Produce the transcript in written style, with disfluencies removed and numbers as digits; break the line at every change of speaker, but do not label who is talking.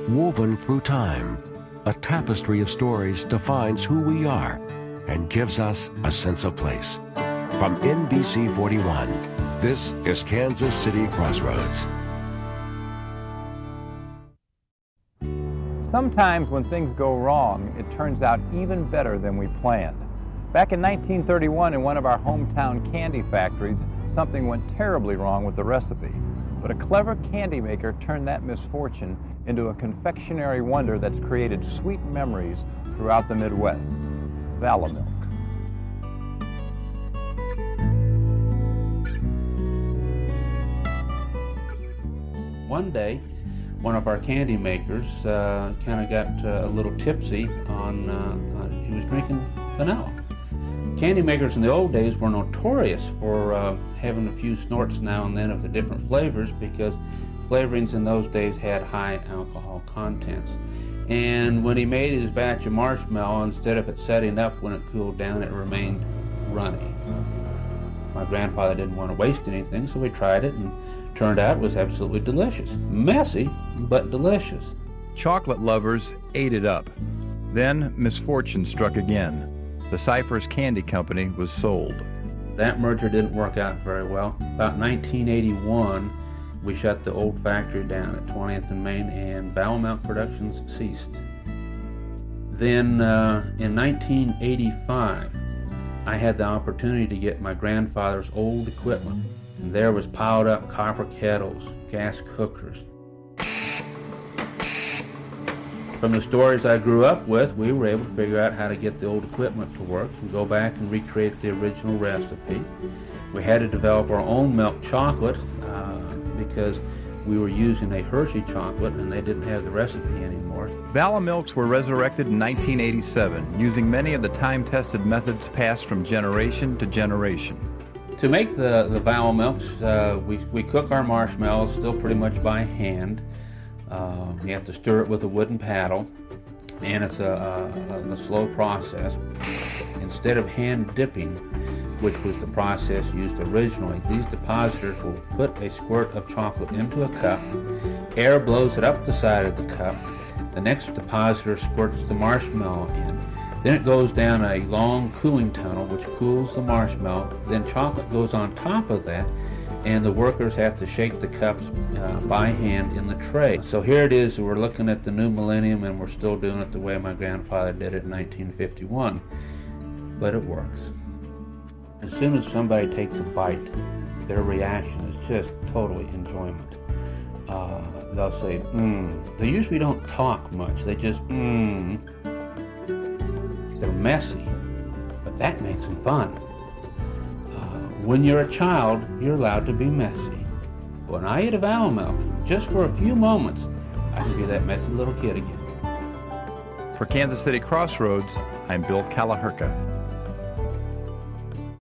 Woven through time, a tapestry of stories defines who we are and gives us a sense of place. From NBC 41, this is Kansas City Crossroads.
Sometimes when things go wrong, it turns out even better than we planned. Back in 1931, in one of our hometown candy factories, something went terribly wrong with the recipe. But a clever candy maker turned that misfortune into a confectionery wonder that's created sweet memories throughout the Midwest. Valomilk.
One day, one of our candy makers kind of got a little tipsy on, he was drinking vanilla. Candy makers in the old days were notorious for having a few snorts now and then of the different flavors, because flavorings in those days had high alcohol contents. And when he made his batch of marshmallow, instead of it setting up when it cooled down, it remained runny. My grandfather didn't want to waste anything, so we tried it, and turned out it was absolutely delicious. Messy, but delicious.
Chocolate lovers ate it up. Then misfortune struck again. The Cyphers Candy Company was sold.
That merger didn't work out very well. About 1981, we shut the old factory down at 20th and Main, and Valomilk productions ceased. Then in 1985, I had the opportunity to get my grandfather's old equipment. And there was piled up copper kettles, gas cookers. From the stories I grew up with, we were able to figure out how to get the old equipment to work and go back and recreate the original recipe. We had to develop our own milk chocolate because we were using a Hershey chocolate and they didn't have the recipe anymore.
Valomilks were resurrected in 1987, using many of the time-tested methods passed from generation to generation.
To make the Valomilks, we cook our marshmallows still pretty much by hand. You have to stir it with a wooden paddle, and it's a slow process. Instead of hand dipping, which was the process used originally, these depositors will put a squirt of chocolate into a cup. Air blows it up the side of the cup. The next depositor squirts the marshmallow in. Then it goes down a long cooling tunnel which cools the marshmallow. Then chocolate goes on top of that, and the workers have to shake the cups by hand in the tray. So here it is, we're looking at the new millennium and we're still doing it the way my grandfather did it in 1951. But it works. As soon as somebody takes a bite, their reaction is just totally enjoyment. They'll say, They usually don't talk much, they just, They're messy, but that makes them fun. When you're a child, you're allowed to be messy. When I eat a Valomilk, just for a few moments, I can be that messy little kid again.
For Kansas City Crossroads, I'm Bill Calaherka.